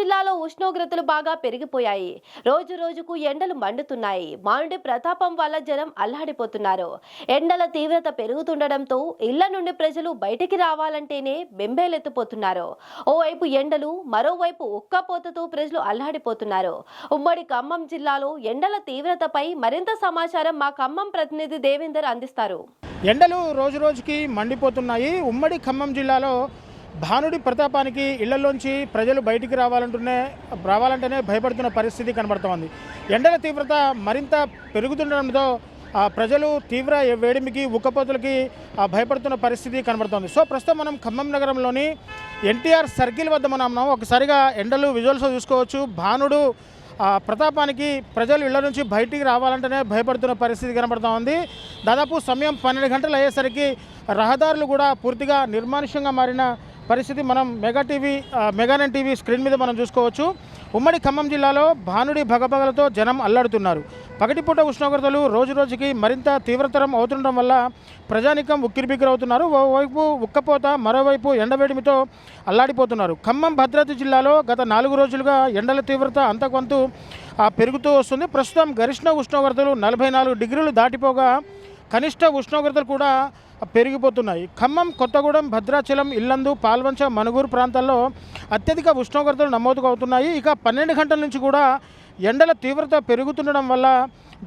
జిల్లాలో ఉష్ణోగ్రతలు బాగా పెరిగిపోయాయి. రోజు రోజుకు ఎండలు మండుతున్నాయి. మానుడి ప్రతాపం వల్ల జనం అల్లాడిపోతున్నారు. ఎండల తీవ్రత పెరుగుతుండటంతో ఇళ్ల నుండి ప్రజలు బయటికి రావాలంటేనే బెంబేలెత్తిపోతున్నారు. ఓవైపు ఎండలు, మరోవైపు ఉక్కపోతతో ప్రజలు అల్లాడిపోతున్నారు. ఉమ్మడి ఖమ్మం జిల్లాలో ఎండల తీవ్రతపై మరింత సమాచారం మా ఖమ్మం ప్రతినిధి దేవేందర్ అందిస్తారు. ఎండలు రోజు రోజుకి మండిపోతున్నాయి. ఉమ్మడి ఖమ్మం జిల్లాలో భానుడి ప్రతాపానికి ఇళ్లలోంచి ప్రజలు బయటికి రావాలంటేనే భయపడుతున్న పరిస్థితి కనబడుతోంది. ఎండల తీవ్రత మరింత పెరుగుతుండడంతో ప్రజలు తీవ్ర వేడిమికి, ఉక్కపోతలకి భయపడుతున్న పరిస్థితి కనబడుతోంది. సో ప్రస్తుతం మనం ఖమ్మం నగరంలోని ఎన్టీఆర్ సర్కిల్ వద్ద మనం ఉన్నాం. ఒకసారిగా ఎండలు విజువల్స్ చూసుకోవచ్చు. భానుడు ప్రతాపానికి ప్రజలు ఇళ్ల నుంచి బయటికి రావాలంటేనే భయపడుతున్న పరిస్థితి కనబడుతూ ఉంది. దాదాపు సమయం 12 గంటలు అయ్యేసరికి రహదారులు కూడా పూర్తిగా నిర్మానుష్యంగా మారిన పరిస్థితి మనం మెగానైన్ టీవీ స్క్రీన్ మీద మనం చూసుకోవచ్చు. ఉమ్మడి ఖమ్మం జిల్లాలో భానుడి భగభగలతో జనం అల్లాడుతున్నారు. పగటిపూట ఉష్ణోగ్రతలు రోజు రోజుకి మరింత తీవ్రతరం అవుతుండడం వల్ల ప్రజానికం ఉక్కిరిబిక్కిరవుతున్నారు. ఓవైపు ఉక్కపోత, మరోవైపు ఎండవేడిమితో అల్లాడిపోతున్నారు. ఖమ్మం భద్రాద్రి జిల్లాలో గత 4 రోజులుగా ఎండల తీవ్రత అంతకొంత పెరుగుతూ వస్తుంది. ప్రస్తుతం గరిష్ట ఉష్ణోగ్రతలు 44 డిగ్రీలు దాటిపోగా కనిష్ట ఉష్ణోగ్రతలు కూడా పెరిగిపోతున్నాయి. ఖమ్మం, కొత్తగూడెం, భద్రాచలం, ఇల్లందు, పాల్వంచ, మనుగూరు ప్రాంతాల్లో అత్యధిక ఉష్ణోగ్రతలు నమోదు అవుతున్నాయి. ఇక 12 గంటల నుంచి కూడా ఎండల తీవ్రత పెరుగుతుండడం వల్ల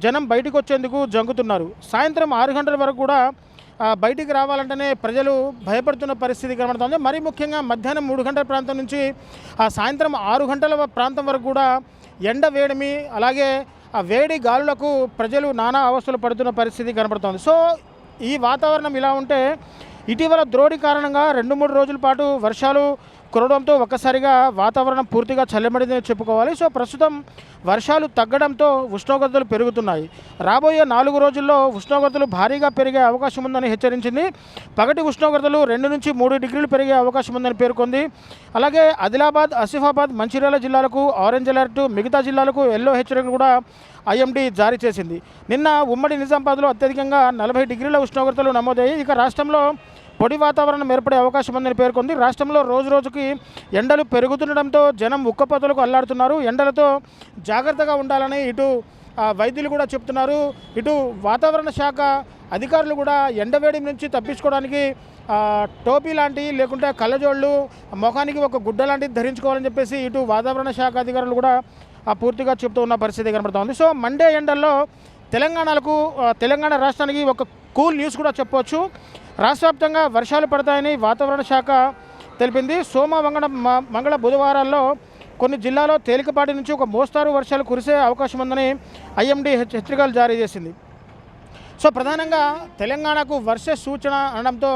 జనం బయటకు వచ్చేందుకు జంకుతున్నారు. సాయంత్రం 6 గంటల వరకు కూడా బయటికి రావాలంటేనే ప్రజలు భయపడుతున్న పరిస్థితి కనబడుతుంది. మరీ ముఖ్యంగా మధ్యాహ్నం 3 గంటల ప్రాంతం నుంచి సాయంత్రం 6 గంటల ప్రాంతం వరకు కూడా ఎండ వేడిమి, అలాగే ఆ వేడి గాలులకు ప్రజలు నానా అవస్థలు పడుతున్న పరిస్థితి కనబడుతోంది. సో ఈ వాతావరణం ఇలా ఉంటే ఇటీవల ద్రోణి కారణంగా 2-3 రోజుల పాటు వర్షాలు కురవడంతో ఒక్కసారిగా వాతావరణం పూర్తిగా చల్లబడిందని చెప్పుకోవాలి. సో ప్రస్తుతం వర్షాలు తగ్గడంతో ఉష్ణోగ్రతలు పెరుగుతున్నాయి. రాబోయే 4 రోజుల్లో ఉష్ణోగ్రతలు భారీగా పెరిగే అవకాశం ఉందని హెచ్చరించింది. పగటి ఉష్ణోగ్రతలు 2 నుంచి 3 డిగ్రీలు పెరిగే అవకాశం ఉందని పేర్కొంది. అలాగే ఆదిలాబాద్, ఆసిఫాబాద్, మంచిర్యాల జిల్లాలకు ఆరెంజ్ అలర్ట్, మిగతా జిల్లాలకు ఎల్లో హెచ్చరికలు కూడా ఐఎండీ జారీ చేసింది. నిన్న ఉమ్మడి నిజామాబాద్లో అత్యధికంగా 40 డిగ్రీల ఉష్ణోగ్రతలు నమోదయ్యాయి. ఇక రాష్ట్రంలో పొడి వాతావరణం ఏర్పడే అవకాశం ఉందని పేర్కొంది. రాష్ట్రంలో రోజు రోజుకి ఎండలు పెరుగుతుండడంతో జనం ఉక్కపోతలకు అల్లాడుతున్నారు. ఎండలతో జాగ్రత్తగా ఉండాలని ఇటు వైద్యులు కూడా చెప్తున్నారు. ఇటు వాతావరణ శాఖ అధికారులు కూడా ఎండవేడి నుంచి తప్పించుకోవడానికి టోపీ లాంటివి, లేకుంటే కళ్ళజోళ్ళు, ముఖానికి ఒక గుడ్డ లాంటివి ధరించుకోవాలని చెప్పేసి ఇటు వాతావరణ శాఖ అధికారులు కూడా పూర్తిగా చెప్తూ ఉన్న పరిస్థితి కనబడుతోంది. సో మండే ఎండల్లో తెలంగాణ రాష్ట్రానికి ఒక కూల్ న్యూస్ కూడా చెప్పవచ్చు. రాష్ట్ర వ్యాప్తంగా వర్షాలు పడతాయని వాతావరణ శాఖ తెలిపింది. సోమ, మంగళ, బుధవారాల్లో కొన్ని జిల్లాల్లో తేలికపాటి నుంచి ఒక మోస్తారు వర్షాలు కురిసే అవకాశం ఉందని ఐఎండీ హెచ్చరికలు జారీ చేసింది. సో ప్రధానంగా తెలంగాణకు వర్ష సూచన అనడంతో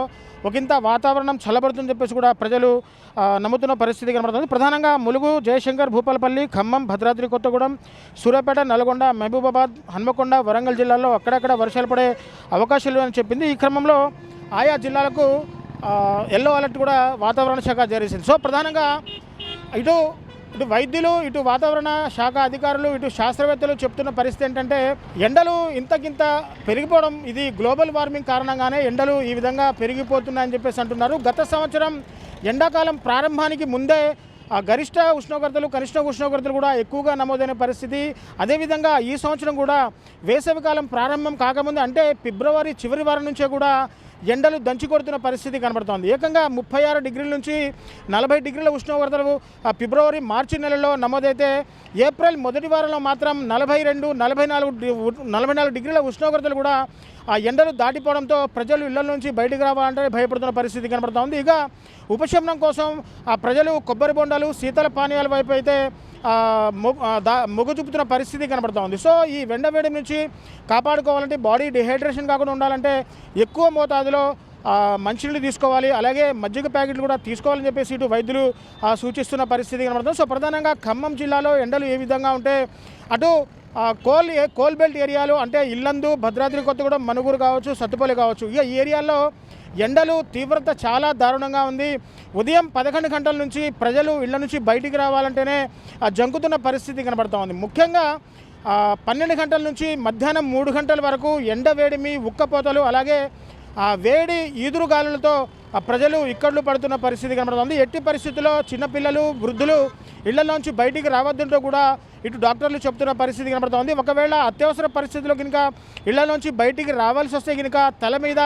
ఒకంత వాతావరణం చల్లబడుతుందని చెప్పేసి కూడా ప్రజలు నమ్ముతున్న పరిస్థితి కనబడుతుంది. ప్రధానంగా ములుగు, జయశంకర్, భూపాలపల్లి, ఖమ్మం, భద్రాద్రి కొత్తగూడెం, సూర్యాపేట, నల్గొండ, మహబూబాబాద్, హన్మకొండ, వరంగల్ జిల్లాల్లో అక్కడక్కడ వర్షాలు పడే అవకాశాలు అని చెప్పింది. ఈ క్రమంలో ఆయా జిల్లాలకు ఎల్లో అలర్ట్ కూడా వాతావరణ శాఖ జారీ చేసింది. సో ప్రధానంగా ఇటు వైద్యులు, ఇటు వాతావరణ శాఖ అధికారులు, ఇటు శాస్త్రవేత్తలు చెప్తున్న పరిస్థితి ఏంటంటే ఎండలు ఇంతకింత పెరిగిపోవడం ఇది గ్లోబల్ వార్మింగ్ కారణంగానే ఎండలు ఈ విధంగా పెరిగిపోతున్నాయని చెప్పేసి అంటున్నారు. గత సంవత్సరం ఎండాకాలం ప్రారంభానికి ముందే గరిష్ట ఉష్ణోగ్రతలు, కనిష్ట ఉష్ణోగ్రతలు కూడా ఎక్కువగా నమోదైన పరిస్థితి. అదేవిధంగా ఈ సంవత్సరం కూడా వేసవికాలం ప్రారంభం కాకముందు అంటే ఫిబ్రవరి చివరి వారం నుంచే కూడా ఎండలు దంచి కొడుతున్న పరిస్థితి కనబడుతోంది. ఏకంగా 36 డిగ్రీల నుంచి 40 డిగ్రీల ఉష్ణోగ్రతలు ఫిబ్రవరి, మార్చి నెలలో నమోదైతే ఏప్రిల్ మొదటి వారంలో మాత్రం 42, 44 డిగ్రీల ఉష్ణోగ్రతలు కూడా ఎండలు దాటిపోవడంతో ప్రజలు ఇళ్ల నుంచి బయటికి రావాలంటే భయపడుతున్న పరిస్థితి కనబడుతోంది. ఇక ఉపశమనం కోసం ప్రజలు కొబ్బరి బొండాలు, శీతల పానీయాల వైపు అయితే మొగ్గు చూపుతున్న పరిస్థితి కనబడుతోంది. సో ఈ ఎండవేడి నుంచి కాపాడుకోవాలంటే, బాడీ డిహైడ్రేషన్ కాకుండా ఉండాలంటే ఎక్కువ మోతాదులో మంచినీళ్ళు తీసుకోవాలి, అలాగే మజ్జిగ ప్యాకెట్లు కూడా తీసుకోవాలని చెప్పేసి ఇటు వైద్యులు సూచిస్తున్న పరిస్థితి కనబడుతుంది. సో ప్రధానంగా ఖమ్మం జిల్లాలో ఎండలు ఏ విధంగా ఉంటే అటు కోల్ బెల్ట్ ఏరియాలు అంటే ఇల్లందు, భద్రాద్రి కొత్తగూడెం, మనుగూరు కావచ్చు, సత్తుపల్లి కావచ్చు, ఇక ఈ ఏరియాల్లో ఎండలు తీవ్రత చాలా దారుణంగా ఉంది. ఉదయం 11 గంటల నుంచి ప్రజలు ఇళ్ల నుంచి బయటికి రావాలంటేనే జంకుతున్న పరిస్థితి కనబడుతూ ఉంది. ముఖ్యంగా 12 గంటల నుంచి మధ్యాహ్నం 3 గంటల వరకు ఎండ వేడిమి, ఉక్కపోతలు, అలాగే ఆ వేడి ఈదురుగాలులతో ఆ ప్రజలు ఇక్కట్లు పడుతున్న పరిస్థితి కనబడుతుంది. ఎట్టి పరిస్థితుల్లో చిన్నపిల్లలు వృద్ధులు ఇళ్లలోంచి బయటికి రావద్దంటూ కూడా ఇటు డాక్టర్లు చెప్తున్న పరిస్థితి కనబడుతోంది. ఒకవేళ అత్యవసర పరిస్థితుల్లో కనుక ఇళ్లలోంచి బయటికి రావాల్సి వస్తే కనుక తల మీద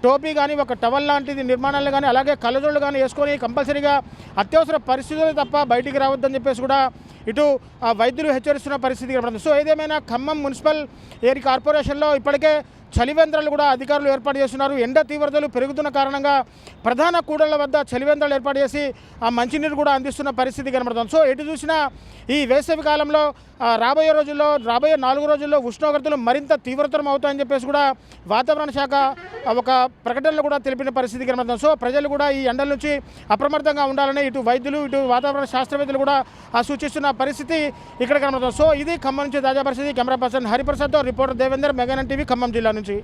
టోపీ కానీ ఒక టవల్ లాంటిది నిర్మాణాలు కానీ అలాగే కళ్ళజోళ్ళు కానీ వేసుకొని కంపల్సరీగా అత్యవసర పరిస్థితులు తప్ప బయటికి రావద్దని చెప్పేసి కూడా ఇటు వైద్యులు హెచ్చరిస్తున్న పరిస్థితి కనబడుతుంది. సో ఏదేమైనా ఖమ్మం మున్సిపల్ ఎయిర్ కార్పొరేషన్లో ఇప్పటికే చలివేంద్రాలు కూడా అధికారులు ఏర్పాటు చేస్తున్నారు. ఎండ తీవ్రతలు పెరుగుతున్న కారణంగా ప్రధాన కూడళ్ల వద్ద చలివేంద్రాలు ఏర్పాటు చేసి ఆ మంచినీరు కూడా అందిస్తున్న పరిస్థితి కనబడుతుంది. సో ఎటు చూసినా ఈ వేసవి కాలంలో రాబోయే 4 రోజుల్లో ఉష్ణోగ్రతలు మరింత తీవ్రతరం అవుతాయని చెప్పేసి కూడా వాతావరణ శాఖ ఒక ప్రకటనలో కూడా తెలిపిన పరిస్థితి కనబడుతుంది. సో ప్రజలు కూడా ఈ ఎండల నుంచి అప్రమత్తంగా ఉండాలని ఇటు వైద్యులు ఇటు వాతావరణ శాస్త్రవేత్తలు కూడా సూచిస్తున్న పరిస్థితి ఇక్కడ కనబడుతుంది. సో ఇది ఖమ్మం నుంచి తాజా పరిస్థితి. కెమెరా పర్సన్ హరిప్రసాద్తో రిపోర్టర్ దేవేందర్, మెగానన్ టీవీ, ఖమ్మం జిల్లా నుంచి.